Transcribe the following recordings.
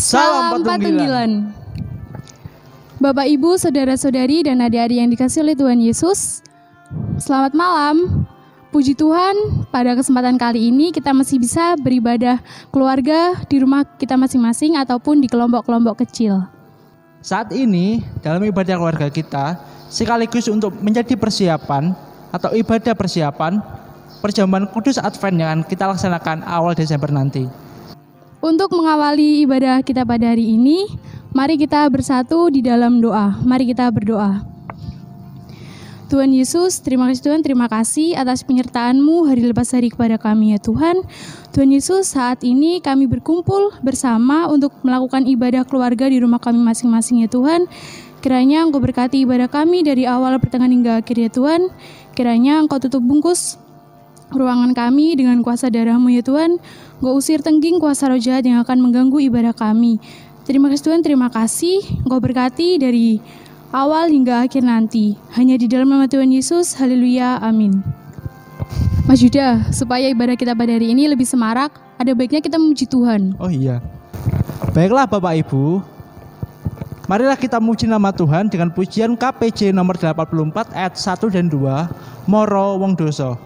Salam Patunggilan. Bapak, Ibu, saudara-saudari, dan adik-adik yang dikasihi oleh Tuhan Yesus, selamat malam. Puji Tuhan, pada kesempatan kali ini kita masih bisa beribadah keluarga di rumah kita masing-masing ataupun di kelompok-kelompok kecil. Saat ini, dalam ibadah keluarga kita, sekaligus untuk menjadi persiapan atau ibadah persiapan perjamuan kudus Advent yang kita laksanakan awal Desember nanti. Untuk mengawali ibadah kita pada hari ini, mari kita bersatu di dalam doa. Mari kita berdoa. Tuhan Yesus, terima kasih atas penyertaan-Mu hari lepas hari kepada kami ya Tuhan. Tuhan Yesus, saat ini kami berkumpul bersama untuk melakukan ibadah keluarga di rumah kami masing-masing ya Tuhan. Kiranya Engkau berkati ibadah kami dari awal pertengahan hingga akhir ya Tuhan. Kiranya Engkau tutup bungkus ruangan kami dengan kuasa darah-Mu ya Tuhan. Engkau usir tengging kuasa roh jahat yang akan mengganggu ibadah kami. Terima kasih Tuhan, terima kasih. Engkau berkati dari awal hingga akhir nanti. Hanya di dalam nama Tuhan Yesus, haleluya, amin. Mas Yuda, supaya ibadah kita pada hari ini lebih semarak, ada baiknya kita memuji Tuhan. Oh iya. Baiklah Bapak Ibu, marilah kita memuji nama Tuhan dengan pujian KPJ nomor 84 ayat 1 dan 2, Moro Wong Doso.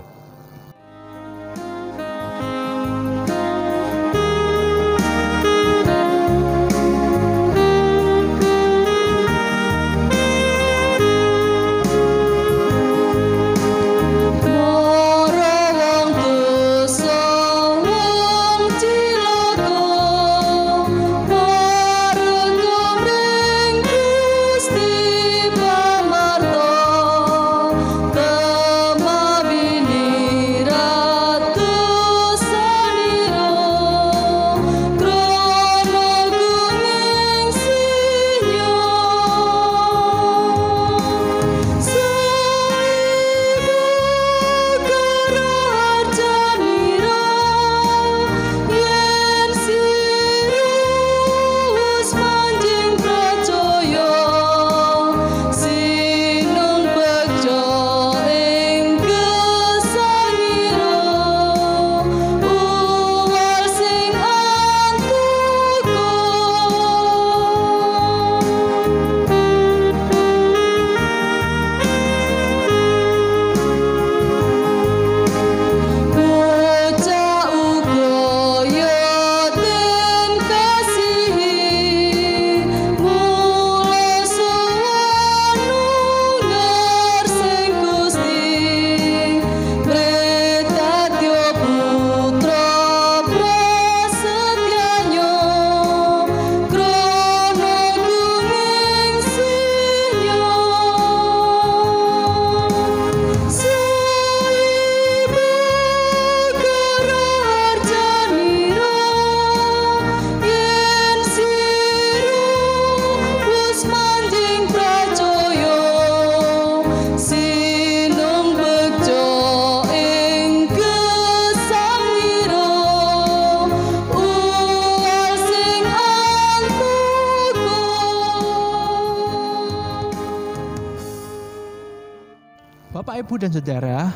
Bapak, Ibu, dan Saudara,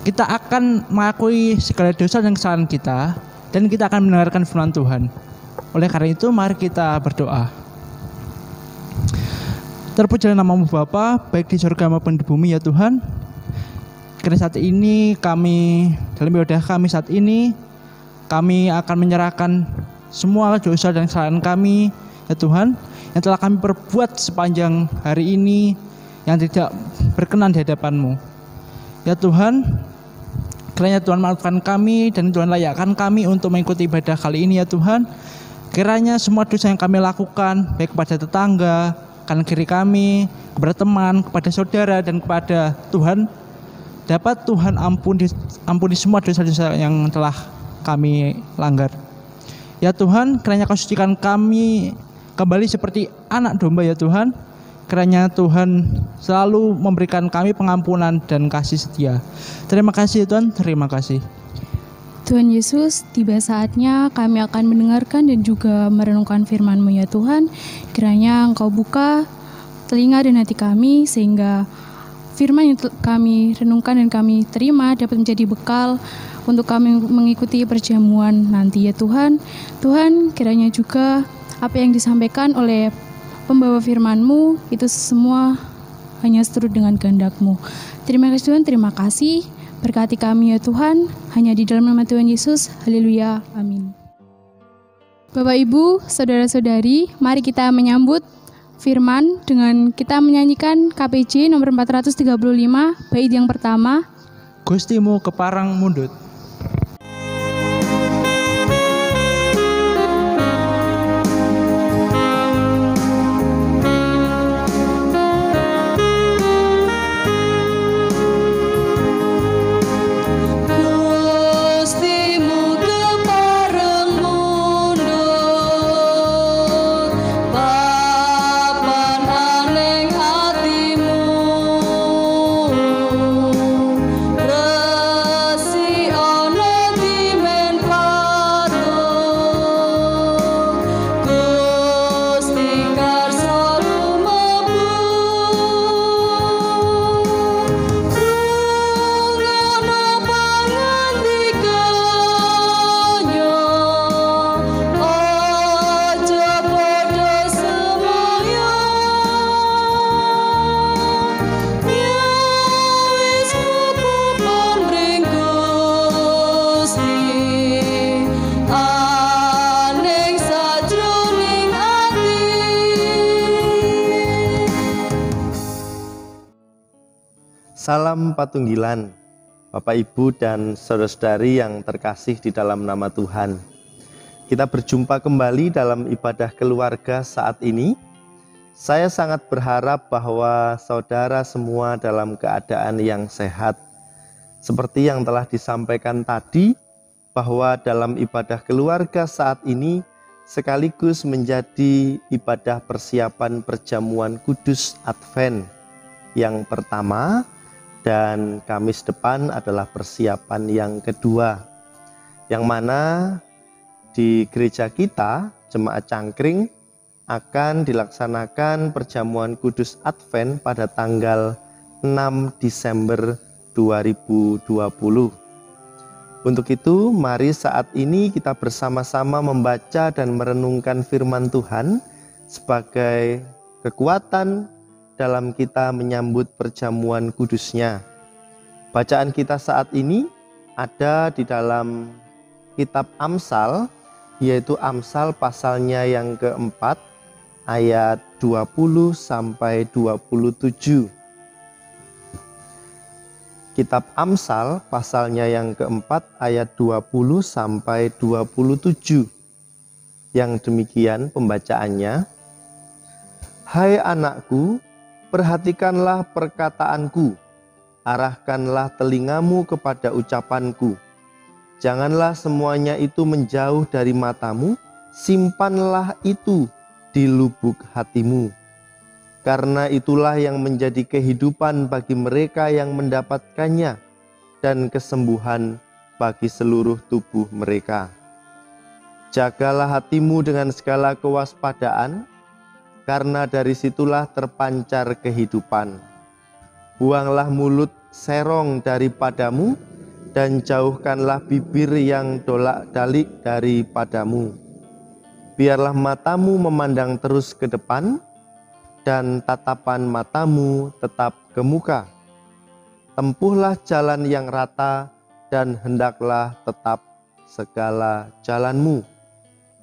kita akan mengakui segala dosa dan kesalahan kita, dan kita akan mendengarkan firman Tuhan. Oleh karena itu, mari kita berdoa. Terpujilah nama-Mu Bapa, baik di surga maupun di bumi ya Tuhan. Karena saat ini kami, dalam ibadah kami saat ini, kami akan menyerahkan semua dosa dan kesalahan kami ya Tuhan, yang telah kami perbuat sepanjang hari ini, yang tidak berkenan di hadapan-Mu. Ya Tuhan, kiranya Tuhan maafkan kami dan Tuhan layakkan kami untuk mengikuti ibadah kali ini ya Tuhan. Kiranya semua dosa yang kami lakukan, baik kepada tetangga, kanan kiri kami, kepada teman, kepada saudara, dan kepada Tuhan, dapat Tuhan ampuni semua dosa-dosa yang telah kami langgar. Ya Tuhan, kiranya Kau sucikan kami kembali seperti anak domba ya Tuhan. Kiranya Tuhan selalu memberikan kami pengampunan dan kasih setia. Terima kasih Tuhan, terima kasih. Tuhan Yesus, tiba saatnya kami akan mendengarkan dan juga merenungkan firman-Mu ya Tuhan. Kiranya Engkau buka telinga dan hati kami sehingga firman yang kami renungkan dan kami terima dapat menjadi bekal untuk kami mengikuti perjamuan nanti ya Tuhan. Tuhan, kiranya juga apa yang disampaikan oleh pembawa firman-Mu itu semua hanya seturut dengan kehendak-Mu. Terima kasih Tuhan, terima kasih. Berkati kami ya Tuhan, hanya di dalam nama Tuhan Yesus. Haleluya, amin. Bapak Ibu, saudara-saudari, mari kita menyambut firman dengan kita menyanyikan KPJ nomor 435, bait yang pertama. Gustimu keparang mundut. Salam Patunggilan, Bapak Ibu dan saudara-saudari yang terkasih di dalam nama Tuhan. Kita berjumpa kembali dalam ibadah keluarga saat ini. Saya sangat berharap bahwa saudara semua dalam keadaan yang sehat. Seperti yang telah disampaikan tadi, bahwa dalam ibadah keluarga saat ini sekaligus menjadi ibadah persiapan perjamuan kudus Advent yang pertama, dan Kamis depan adalah persiapan yang kedua, yang mana di gereja kita, Jemaat Cangkring, akan dilaksanakan perjamuan kudus Advent pada tanggal 6 Desember 2020. Untuk itu, mari saat ini kita bersama-sama membaca dan merenungkan firman Tuhan sebagai kekuatan dalam kita menyambut perjamuan kudusnya. Bacaan kita saat ini ada di dalam kitab Amsal, yaitu Amsal pasalnya yang keempat, ayat 20 sampai 27. Kitab Amsal pasalnya yang keempat, ayat 20 sampai 27. Yang demikian pembacaannya. Hai anakku, perhatikanlah perkataanku, arahkanlah telingamu kepada ucapanku. Janganlah semuanya itu menjauh dari matamu, simpanlah itu di lubuk hatimu. Karena itulah yang menjadi kehidupan bagi mereka yang mendapatkannya, dan kesembuhan bagi seluruh tubuh mereka. Jagalah hatimu dengan segala kewaspadaan, karena dari situlah terpancar kehidupan. Buanglah mulut serong daripadamu, dan jauhkanlah bibir yang dolak-dalik daripadamu. Biarlah matamu memandang terus ke depan, dan tatapan matamu tetap ke muka. Tempuhlah jalan yang rata, dan hendaklah tetap segala jalanmu.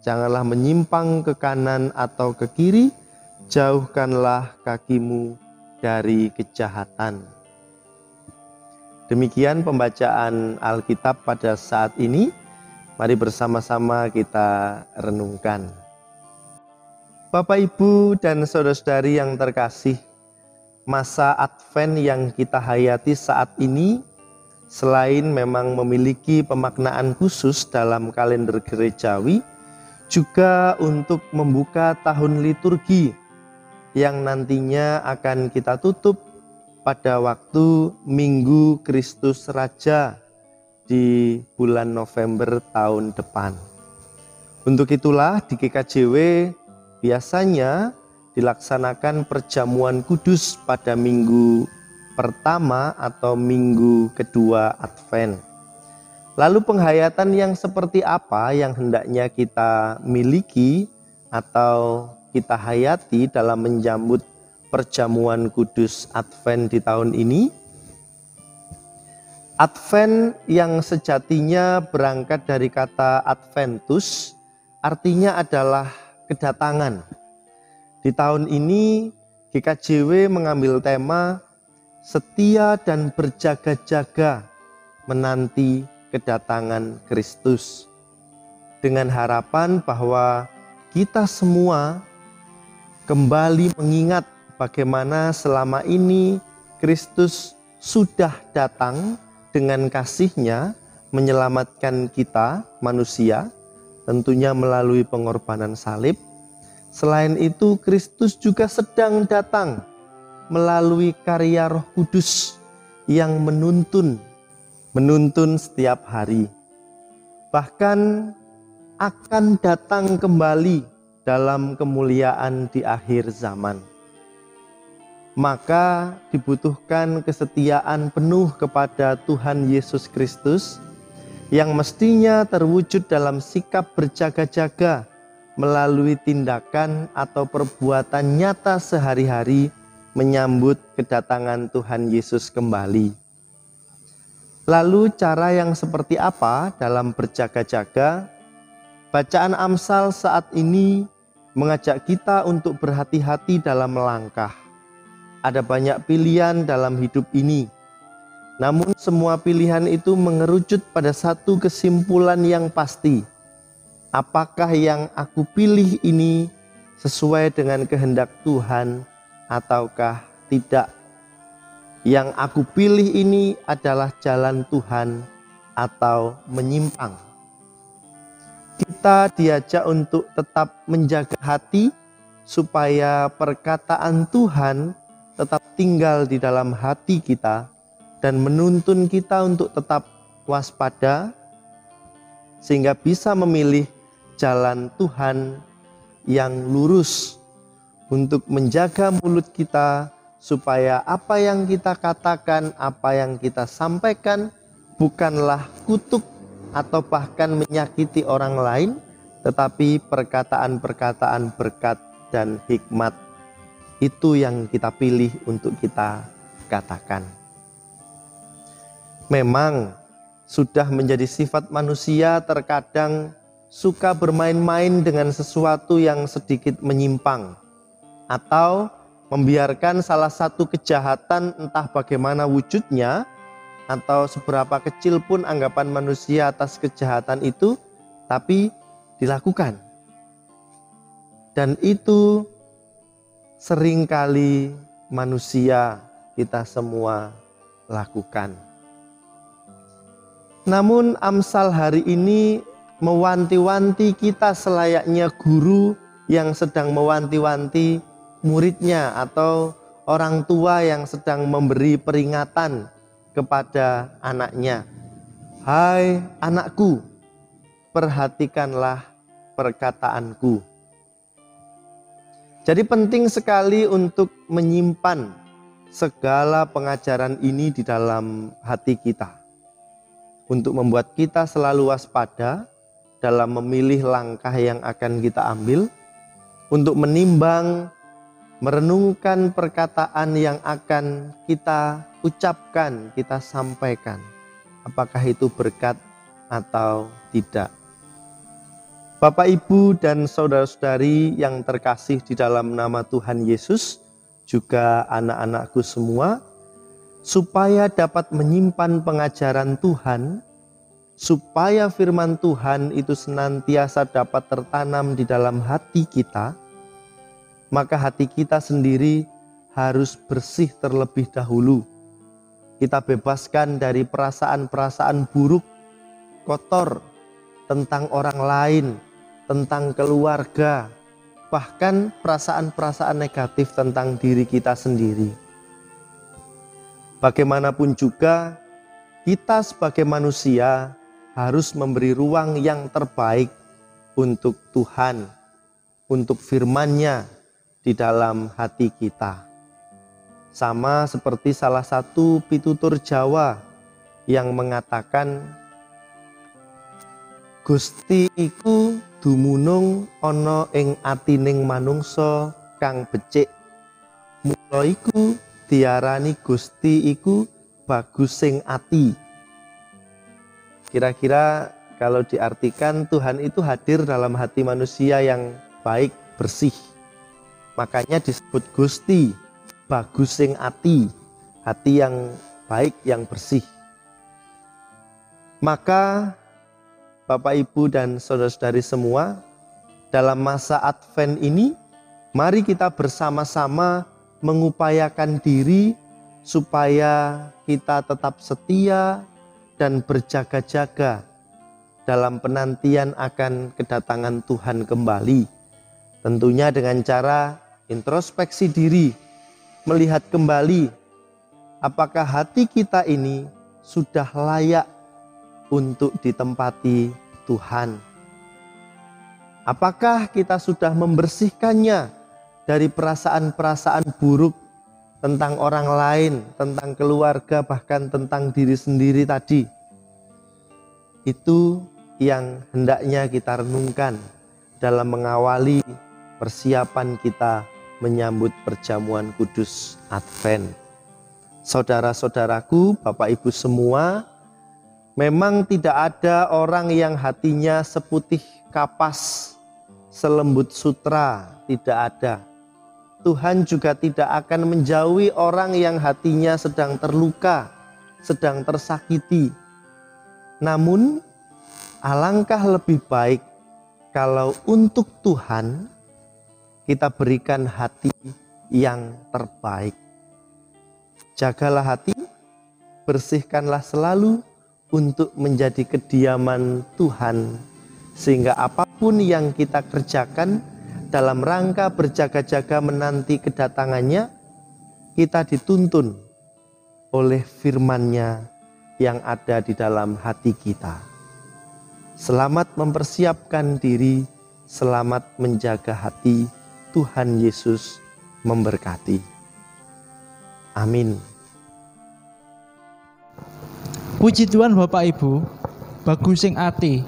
Janganlah menyimpang ke kanan atau ke kiri, jauhkanlah kakimu dari kejahatan. Demikian pembacaan Alkitab pada saat ini. Mari bersama-sama kita renungkan. Bapak, Ibu, dan saudara-saudari yang terkasih, masa Advent yang kita hayati saat ini, selain memang memiliki pemaknaan khusus dalam kalender gerejawi, juga untuk membuka tahun liturgi yang nantinya akan kita tutup pada waktu Minggu Kristus Raja di bulan November tahun depan. Untuk itulah di GKJW biasanya dilaksanakan perjamuan kudus pada minggu pertama atau minggu kedua Advent. Lalu penghayatan yang seperti apa yang hendaknya kita miliki atau kita hayati dalam menjambut perjamuan kudus Advent di tahun ini? Advent yang sejatinya berangkat dari kata Adventus, artinya adalah kedatangan. Di tahun ini GKJW mengambil tema setia dan berjaga-jaga menanti kedatangan Kristus, dengan harapan bahwa kita semua kembali mengingat bagaimana selama ini Kristus sudah datang dengan kasih-Nya menyelamatkan kita manusia, tentunya melalui pengorbanan salib. Selain itu, Kristus juga sedang datang melalui karya Roh Kudus yang menuntun setiap hari. Bahkan akan datang kembali dalam kemuliaan di akhir zaman. Maka dibutuhkan kesetiaan penuh kepada Tuhan Yesus Kristus yang mestinya terwujud dalam sikap berjaga-jaga melalui tindakan atau perbuatan nyata sehari-hari menyambut kedatangan Tuhan Yesus kembali. Lalu cara yang seperti apa dalam berjaga-jaga? Bacaan Amsal saat ini mengajak kita untuk berhati-hati dalam melangkah. Ada banyak pilihan dalam hidup ini. Namun semua pilihan itu mengerucut pada satu kesimpulan yang pasti. Apakah yang aku pilih ini sesuai dengan kehendak Tuhan ataukah tidak? Yang aku pilih ini adalah jalan Tuhan atau menyimpang. Kita diajak untuk tetap menjaga hati supaya perkataan Tuhan tetap tinggal di dalam hati kita dan menuntun kita untuk tetap waspada sehingga bisa memilih jalan Tuhan yang lurus, untuk menjaga mulut kita supaya apa yang kita katakan, apa yang kita sampaikan bukanlah kutuk atau bahkan menyakiti orang lain, tetapi perkataan-perkataan berkat dan hikmat. Itu yang kita pilih untuk kita katakan. Memang sudah menjadi sifat manusia terkadang suka bermain-main dengan sesuatu yang sedikit menyimpang, atau membiarkan salah satu kejahatan entah bagaimana wujudnya atau seberapa kecil pun anggapan manusia atas kejahatan itu, tapi dilakukan. Dan itu seringkali manusia kita semua lakukan. Namun Amsal hari ini mewanti-wanti kita selayaknya guru yang sedang mewanti-wanti muridnya atau orang tua yang sedang memberi peringatan kepada anaknya. Hai anakku, perhatikanlah perkataanku. Jadi penting sekali untuk menyimpan segala pengajaran ini di dalam hati kita, untuk membuat kita selalu waspada dalam memilih langkah yang akan kita ambil, untuk menimbang, merenungkan perkataan yang akan kita ucapkan, kita sampaikan. Apakah itu berkat atau tidak. Bapak, Ibu, dan saudara-saudari yang terkasih di dalam nama Tuhan Yesus, juga anak-anakku semua, supaya dapat menyimpan pengajaran Tuhan, supaya firman Tuhan itu senantiasa dapat tertanam di dalam hati kita, maka hati kita sendiri harus bersih terlebih dahulu. Kita bebaskan dari perasaan-perasaan buruk, kotor, tentang orang lain, tentang keluarga, bahkan perasaan-perasaan negatif tentang diri kita sendiri. Bagaimanapun juga, kita sebagai manusia harus memberi ruang yang terbaik untuk Tuhan, untuk firman-Nya di dalam hati kita. Sama seperti salah satu pitutur Jawa yang mengatakan, Gusti iku dumunung ana ing atining manungsa kang becik. Mula iku diarani Gusti iku bagus sing ati. Kira-kira kalau diartikan, Tuhan itu hadir dalam hati manusia yang baik, bersih. Makanya disebut Gusti, bagus sing ati, hati yang baik, yang bersih. Maka Bapak, Ibu, dan saudara-saudari semua, dalam masa Advent ini, mari kita bersama-sama mengupayakan diri supaya kita tetap setia dan berjaga-jaga dalam penantian akan kedatangan Tuhan kembali. Tentunya dengan cara introspeksi diri, melihat kembali apakah hati kita ini sudah layak untuk ditempati Tuhan. Apakah kita sudah membersihkannya dari perasaan-perasaan buruk tentang orang lain, tentang keluarga, bahkan tentang diri sendiri tadi? Itu yang hendaknya kita renungkan dalam mengawali persiapan kita menyambut perjamuan kudus Advent. Saudara-saudaraku, Bapak Ibu semua, memang tidak ada orang yang hatinya seputih kapas, selembut sutra, tidak ada. Tuhan juga tidak akan menjauhi orang yang hatinya sedang terluka, sedang tersakiti. Namun, alangkah lebih baik kalau untuk Tuhan kita berikan hati yang terbaik. Jagalah hati, bersihkanlah selalu untuk menjadi kediaman Tuhan, sehingga apapun yang kita kerjakan dalam rangka berjaga-jaga menanti kedatangannya, kita dituntun oleh firman-Nya yang ada di dalam hati kita. Selamat mempersiapkan diri, selamat menjaga hati. Tuhan Yesus memberkati. Amin. Puji Tuhan Bapak Ibu, bagus sing ati.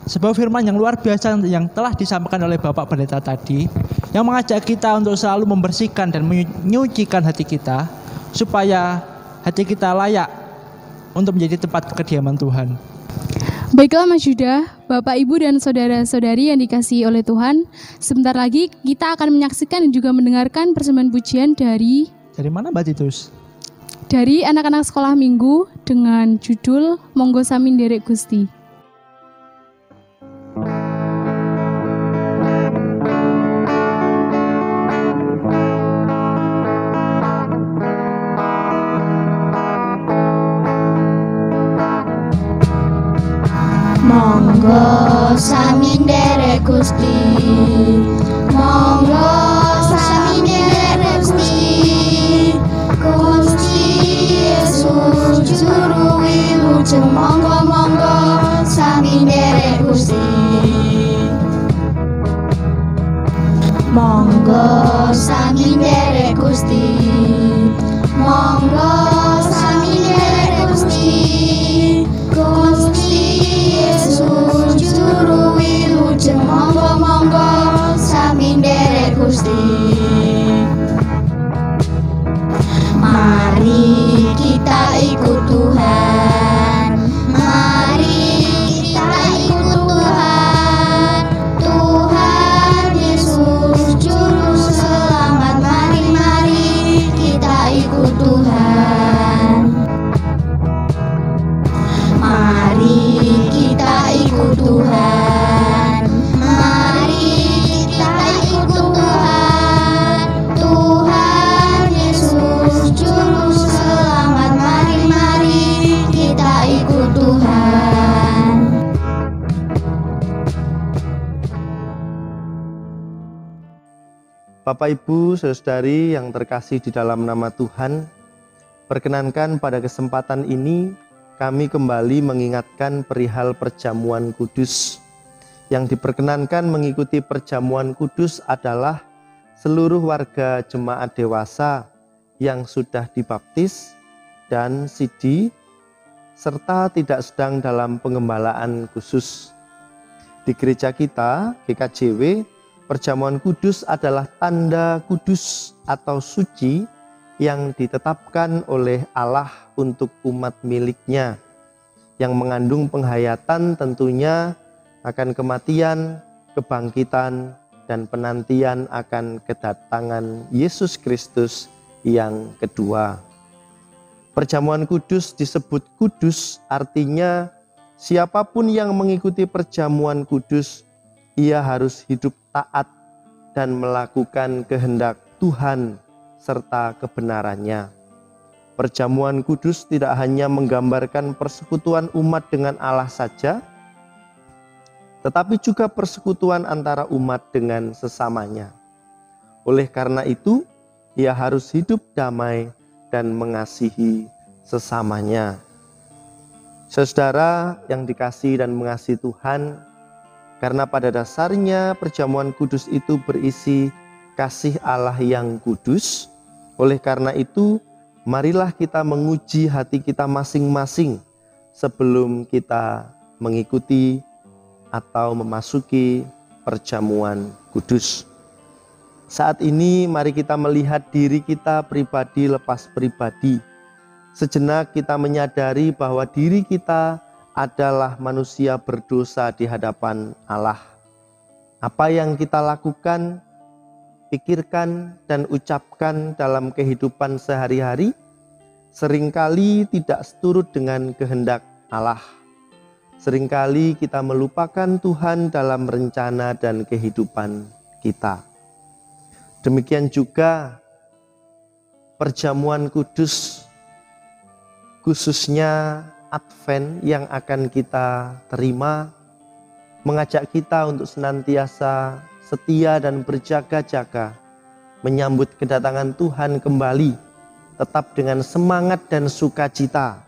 Sebuah firman yang luar biasa yang telah disampaikan oleh Bapak Pendeta tadi, yang mengajak kita untuk selalu membersihkan dan menyucikan hati kita, supaya hati kita layak untuk menjadi tempat kediaman Tuhan. Baiklah Mas Yuda, Bapak, Ibu, dan saudara-saudari yang dikasihi oleh Tuhan, sebentar lagi kita akan menyaksikan dan juga mendengarkan persembahan pujian dari mana Mbak Titus? Dari anak-anak sekolah minggu dengan judul Monggo Sami Nderek Gusti. Monggo sami nderek Gusti, monggo sami nderek Gusti, Gusti Yesus juru wilujeng, monggo monggo sami nderek Gusti, monggo sami nderek Gusti, monggo sami nderek Gusti, Gusti Yesus juru wilujeng, monggo monggo sami nderek Gusti. Mari kita ikut Tuhan, mari kita ikut Tuhan, Tuhan Yesus juru selamat. Mari kita ikut Tuhan, mari kita ikut Tuhan, mari kita ikut Tuhan, Tuhan Yesus juru selamat. Mari kita ikut Tuhan. Bapak, Ibu, saudari yang terkasih di dalam nama Tuhan, perkenankan pada kesempatan ini kami kembali mengingatkan perihal perjamuan kudus. Yang diperkenankan mengikuti perjamuan kudus adalah seluruh warga jemaat dewasa yang sudah dibaptis dan sidi serta tidak sedang dalam pengembalaan khusus. Di gereja kita, GKJW, perjamuan kudus adalah tanda kudus atau suci yang ditetapkan oleh Allah untuk umat miliknya, yang mengandung penghayatan tentunya akan kematian, kebangkitan, dan penantian akan kedatangan Yesus Kristus yang kedua. Perjamuan kudus disebut kudus, artinya siapapun yang mengikuti perjamuan kudus, ia harus hidup taat dan melakukan kehendak Tuhan serta kebenarannya. Perjamuan kudus tidak hanya menggambarkan persekutuan umat dengan Allah saja, tetapi juga persekutuan antara umat dengan sesamanya. Oleh karena itu, ia harus hidup damai dan mengasihi sesamanya. Saudara yang dikasihi dan mengasihi Tuhan, karena pada dasarnya perjamuan kudus itu berisi kasih Allah yang kudus, oleh karena itu, marilah kita menguji hati kita masing-masing sebelum kita mengikuti atau memasuki perjamuan kudus. Saat ini mari kita melihat diri kita pribadi lepas pribadi. Sejenak kita menyadari bahwa diri kita adalah manusia berdosa di hadapan Allah. Apa yang kita lakukan, pikirkan, dan ucapkan dalam kehidupan sehari-hari seringkali tidak seturut dengan kehendak Allah. Seringkali kita melupakan Tuhan dalam rencana dan kehidupan kita. Demikian juga perjamuan kudus, khususnya Advent yang akan kita terima, mengajak kita untuk senantiasa setia dan berjaga-jaga menyambut kedatangan Tuhan kembali, tetap dengan semangat dan sukacita.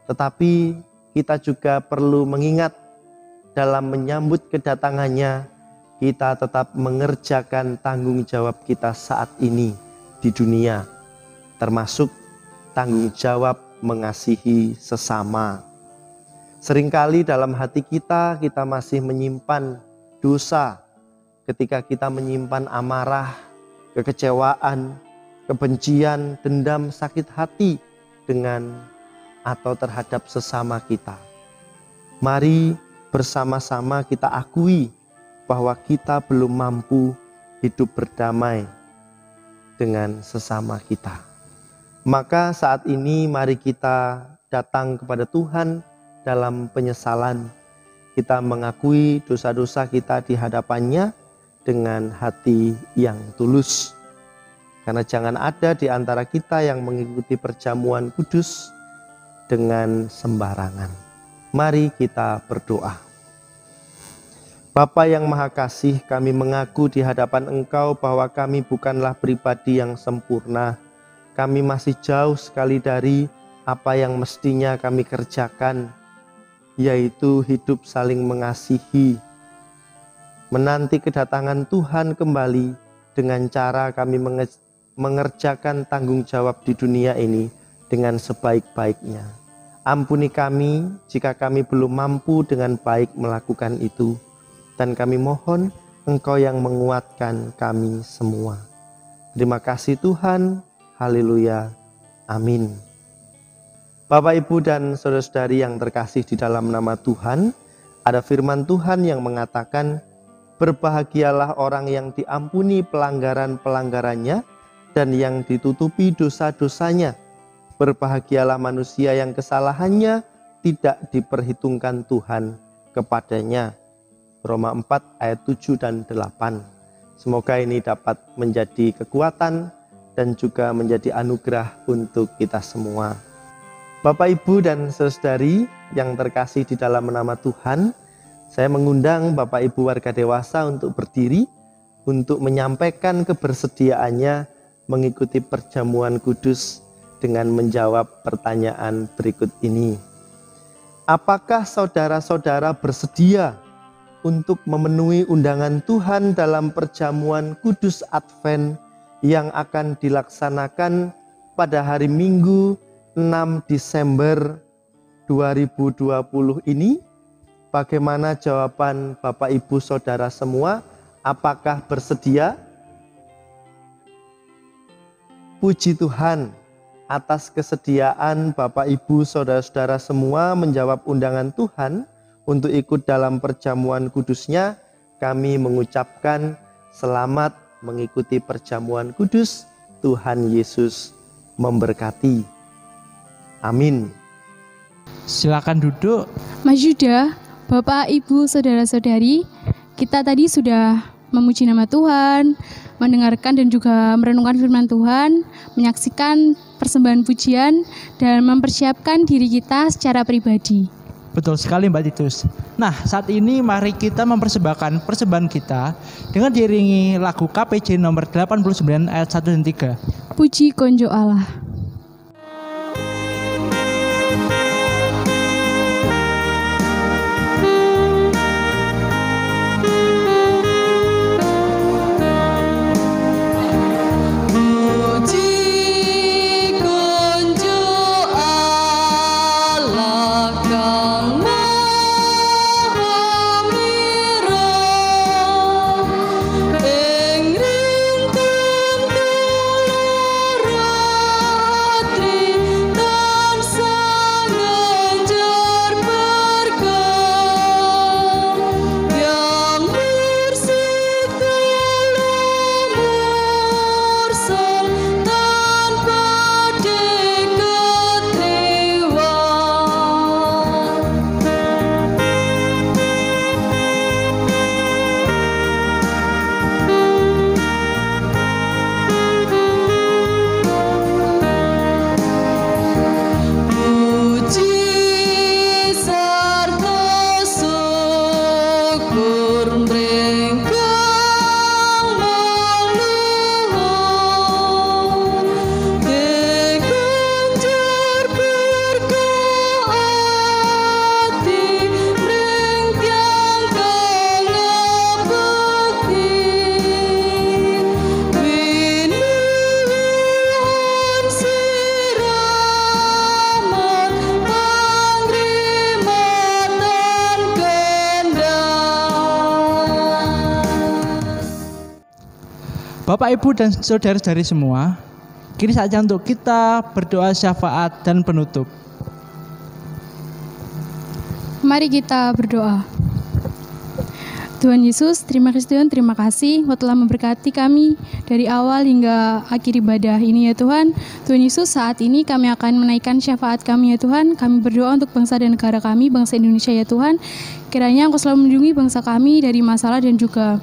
Tetapi kita juga perlu mengingat dalam menyambut kedatangannya, kita tetap mengerjakan tanggung jawab kita saat ini di dunia, termasuk tanggung jawab mengasihi sesama. Seringkali dalam hati kita masih menyimpan dosa, ketika kita menyimpan amarah, kekecewaan, kebencian, dendam, sakit hati dengan atau terhadap sesama kita. Mari bersama-sama kita akui bahwa kita belum mampu hidup berdamai dengan sesama kita. Maka saat ini mari kita datang kepada Tuhan dalam penyesalan. Kita mengakui dosa-dosa kita di hadapannya dengan hati yang tulus. Karena jangan ada di antara kita yang mengikuti perjamuan kudus dengan sembarangan. Mari kita berdoa. Bapa yang Maha Kasih, kami mengaku di hadapan Engkau bahwa kami bukanlah pribadi yang sempurna. Kami masih jauh sekali dari apa yang mestinya kami kerjakan, yaitu hidup saling mengasihi, menanti kedatangan Tuhan kembali dengan cara kami mengerjakan tanggung jawab di dunia ini dengan sebaik-baiknya. Ampuni kami jika kami belum mampu dengan baik melakukan itu, dan kami mohon Engkau yang menguatkan kami semua. Terima kasih Tuhan, haleluya, amin. Bapak, Ibu, dan saudara-saudari yang terkasih di dalam nama Tuhan, ada firman Tuhan yang mengatakan, berbahagialah orang yang diampuni pelanggaran-pelanggarannya dan yang ditutupi dosa-dosanya. Berbahagialah manusia yang kesalahannya tidak diperhitungkan Tuhan kepadanya. Roma 4 ayat 7 dan 8. Semoga ini dapat menjadi kekuatan dan juga menjadi anugerah untuk kita semua. Bapak, Ibu, dan saudari yang terkasih di dalam nama Tuhan, saya mengundang Bapak Ibu warga dewasa untuk berdiri untuk menyampaikan kebersediaannya mengikuti perjamuan kudus dengan menjawab pertanyaan berikut ini. Apakah saudara-saudara bersedia untuk memenuhi undangan Tuhan dalam perjamuan kudus Advent yang akan dilaksanakan pada hari Minggu 6 Desember 2020 ini? Bagaimana jawaban Bapak Ibu Saudara semua? Apakah bersedia? Puji Tuhan atas kesediaan Bapak Ibu Saudara-saudara semua menjawab undangan Tuhan untuk ikut dalam perjamuan kudusnya. Kami mengucapkan selamat mengikuti perjamuan kudus. Tuhan Yesus memberkati. Amin. Silakan duduk. Mas Yuda, Bapak, Ibu, Saudara-saudari, kita tadi sudah memuji nama Tuhan, mendengarkan dan juga merenungkan firman Tuhan, menyaksikan persembahan pujian, dan mempersiapkan diri kita secara pribadi. Betul sekali Mbak Titus. Nah, saat ini mari kita mempersembahkan persembahan kita dengan diiringi lagu KPJ nomor 89 ayat 1 dan 3. Puji konjo Allah. Bapak, Ibu, dan saudara-saudari semua, kini saatnya untuk kita berdoa syafaat dan penutup. Mari kita berdoa. Tuhan Yesus, terima kasih Tuhan, terima kasih Engkau telah memberkati kami dari awal hingga akhir ibadah ini ya Tuhan. Tuhan Yesus, saat ini kami akan menaikkan syafaat kami ya Tuhan. Kami berdoa untuk bangsa dan negara kami, bangsa Indonesia ya Tuhan. Kiranya Engkau selalu melindungi bangsa kami dari masalah dan juga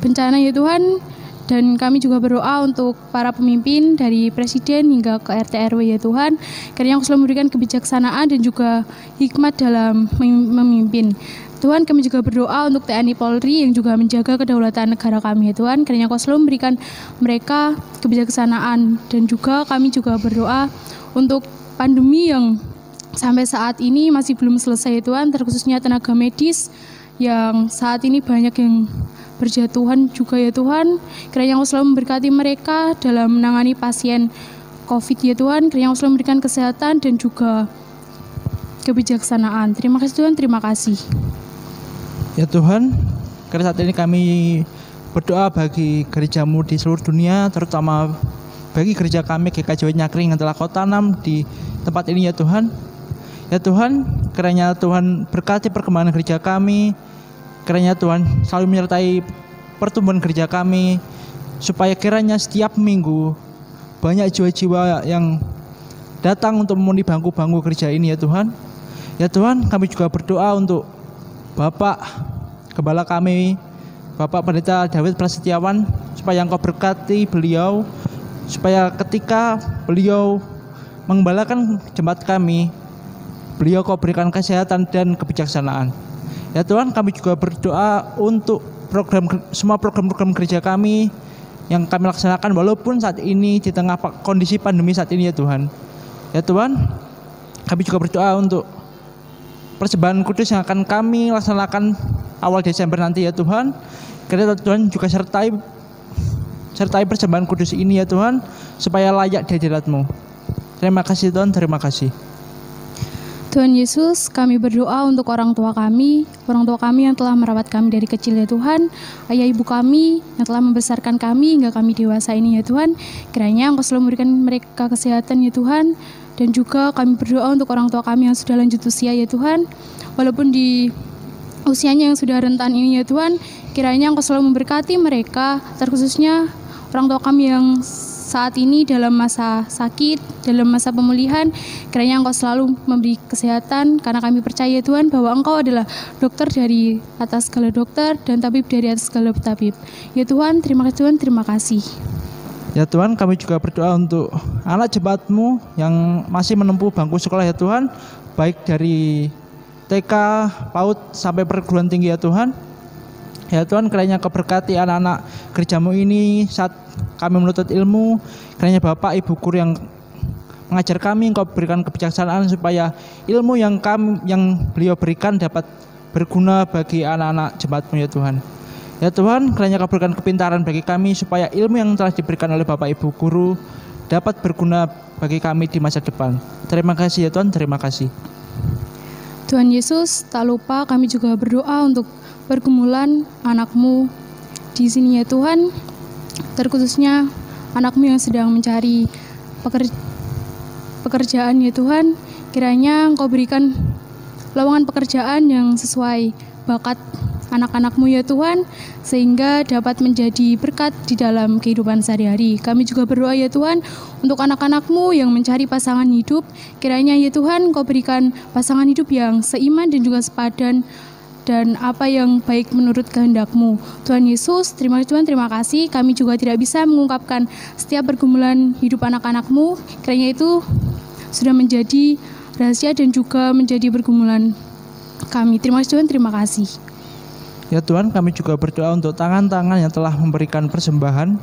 bencana ya Tuhan. Dan kami juga berdoa untuk para pemimpin dari presiden hingga ke RT RW ya Tuhan. Kiranya Engkau selalu memberikan kebijaksanaan dan juga hikmat dalam memimpin. Tuhan, kami juga berdoa untuk TNI Polri yang juga menjaga kedaulatan negara kami ya Tuhan. Kiranya Engkau selalu memberikan mereka kebijaksanaan. Dan juga kami juga berdoa untuk pandemi yang sampai saat ini masih belum selesai ya Tuhan, terkhususnya tenaga medis yang saat ini banyak yang berjatuhan juga ya Tuhan. Kiranya Engkau selalu memberkati mereka dalam menangani pasien COVID ya Tuhan. Kiranya Engkau selalu memberikan kesehatan dan juga kebijaksanaan. Terima kasih Tuhan, terima kasih. Ya Tuhan, karena saat ini kami berdoa bagi gerejamu di seluruh dunia, terutama bagi gereja kami GKJ Nyakring yang telah Kau tanam di tempat ini ya Tuhan. Ya Tuhan, kiranya Tuhan berkati perkembangan gereja kami. Kiranya Tuhan selalu menyertai pertumbuhan gereja kami, supaya kiranya setiap minggu banyak jiwa-jiwa yang datang untuk memenuhi bangku-bangku gereja ini ya Tuhan. Ya Tuhan, kami juga berdoa untuk Bapak Gembala kami, Bapak Pendeta David Prasetyawan, supaya Engkau berkati beliau, supaya ketika beliau mengembalakan jemaat kami, beliau Kau berikan kesehatan dan kebijaksanaan. Ya Tuhan, kami juga berdoa untuk semua program-program gereja kami yang kami laksanakan walaupun saat ini di tengah kondisi pandemi saat ini ya Tuhan. Ya Tuhan, kami juga berdoa untuk persembahan kudus yang akan kami laksanakan awal Desember nanti ya Tuhan. Kiranya Tuhan juga sertai persembahan kudus ini ya Tuhan, supaya layak di hadirat-Mu. Terima kasih Tuhan, terima kasih. Tuhan Yesus, kami berdoa untuk orang tua kami yang telah merawat kami dari kecil ya Tuhan, ayah ibu kami yang telah membesarkan kami hingga kami dewasa ini ya Tuhan. Kiranya Engkau selalu memberikan mereka kesehatan ya Tuhan. Dan juga kami berdoa untuk orang tua kami yang sudah lanjut usia ya Tuhan, walaupun di usianya yang sudah rentan ini ya Tuhan, kiranya Engkau selalu memberkati mereka, terkhususnya orang tua kami yang saat ini dalam masa sakit, dalam masa pemulihan. Kiranya Engkau selalu memberi kesehatan, karena kami percaya Tuhan bahwa Engkau adalah dokter dari atas segala dokter dan tabib dari atas segala tabib. Ya Tuhan, terima kasih Tuhan, terima kasih. Ya Tuhan, kami juga berdoa untuk anak jemaat-Mu yang masih menempuh bangku sekolah ya Tuhan, baik dari TK, PAUD sampai perguruan tinggi ya Tuhan. Ya Tuhan, kiranya Kau berkati anak-anak gereja-Mu ini saat kami menuntut ilmu. Kiranya Bapak Ibu guru yang mengajar kami, Engkau berikan kebijaksanaan supaya ilmu yang beliau berikan dapat berguna bagi anak-anak jemaat-Mu ya Tuhan. Ya Tuhan, kiranya Kau berikan kepintaran bagi kami supaya ilmu yang telah diberikan oleh Bapak Ibu guru dapat berguna bagi kami di masa depan. Terima kasih ya Tuhan, terima kasih. Tuhan Yesus, tak lupa kami juga berdoa untuk pergumulan anak-Mu di sini ya Tuhan, terkhususnya anak-Mu yang sedang mencari pekerjaan ya Tuhan. Kiranya Engkau berikan lowongan pekerjaan yang sesuai bakat anak-anak-Mu ya Tuhan, sehingga dapat menjadi berkat di dalam kehidupan sehari-hari. Kami juga berdoa ya Tuhan untuk anak-anak-Mu yang mencari pasangan hidup. Kiranya ya Tuhan Engkau berikan pasangan hidup yang seiman dan juga sepadan dan apa yang baik menurut kehendak-Mu. Tuhan Yesus, terima kasih Tuhan, terima kasih. Kami juga tidak bisa mengungkapkan setiap pergumulan hidup anak-anak-Mu. Kiranya itu sudah menjadi rahasia dan juga menjadi pergumulan kami. Terima kasih Tuhan, terima kasih. Ya Tuhan, kami juga berdoa untuk tangan-tangan yang telah memberikan persembahan.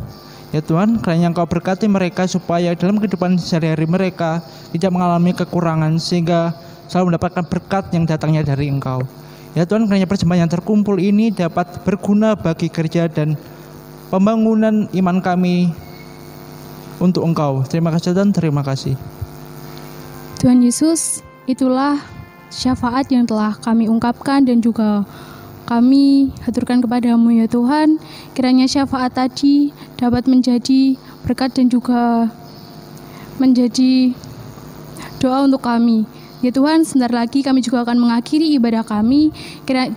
Ya Tuhan, kiranya Engkau berkati mereka supaya dalam kehidupan sehari-hari mereka tidak mengalami kekurangan, sehingga selalu mendapatkan berkat yang datangnya dari Engkau. Ya Tuhan, kiranya persembahan yang terkumpul ini dapat berguna bagi gereja dan pembangunan iman kami untuk Engkau. Terima kasih Tuhan, terima kasih. Tuhan Yesus, itulah syafaat yang telah kami ungkapkan dan juga kami haturkan kepadamu ya Tuhan. Kiranya syafaat tadi dapat menjadi berkat dan juga menjadi doa untuk kami. Ya Tuhan, sebentar lagi kami juga akan mengakhiri ibadah kami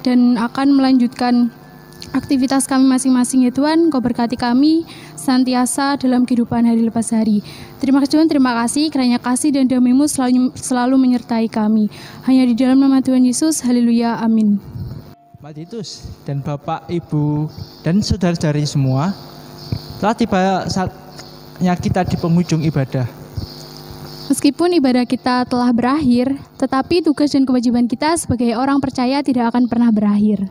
dan akan melanjutkan aktivitas kami masing-masing ya Tuhan. Kau berkati kami senantiasa dalam kehidupan hari lepas hari. Terima kasih Tuhan, terima kasih. Kiranya kasih dan damai-Mu selalu menyertai kami. Hanya di dalam nama Tuhan Yesus, haleluya, amin. Pak Titus dan Bapak, Ibu, dan saudara-saudari semua, telah tiba saatnya kita di penghujung ibadah. Meskipun ibadah kita telah berakhir, tetapi tugas dan kewajiban kita sebagai orang percaya tidak akan pernah berakhir.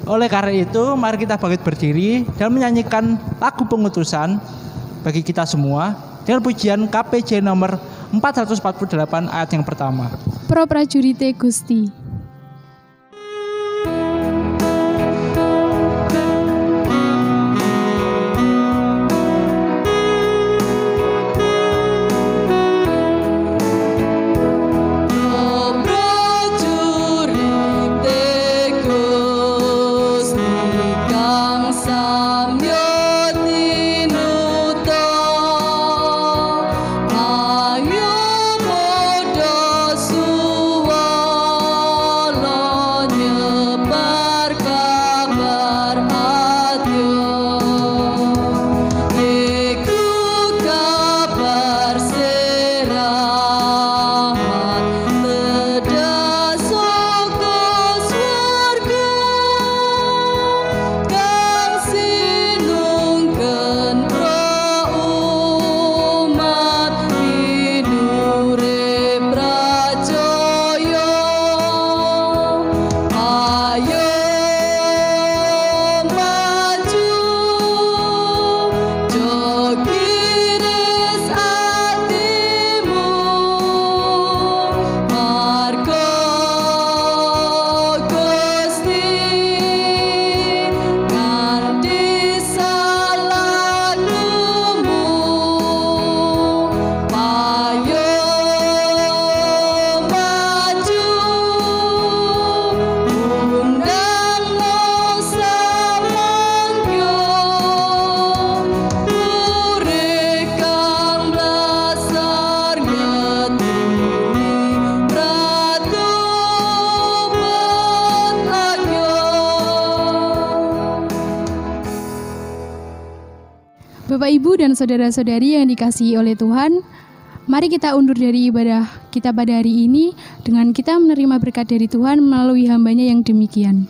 Oleh karena itu, mari kita bangkit berdiri dan menyanyikan lagu pengutusan bagi kita semua dengan pujian KPJ nomor 448 ayat yang pertama. Pro Prajurite Gusti. Ayo podo suwon Bapak, Ibu, dan saudara-saudari yang dikasihi oleh Tuhan, mari kita undur dari ibadah kita pada hari ini dengan kita menerima berkat dari Tuhan melalui hamba-Nya yang demikian.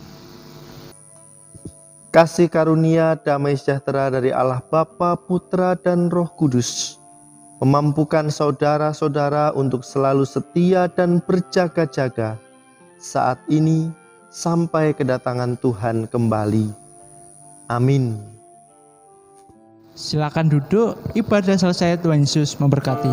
Kasih karunia damai sejahtera dari Allah Bapa, Putra, dan Roh Kudus memampukan saudara-saudara untuk selalu setia dan berjaga-jaga saat ini sampai kedatangan Tuhan kembali. Amin. Silakan duduk, ibadah selesai, Tuhan Yesus memberkati.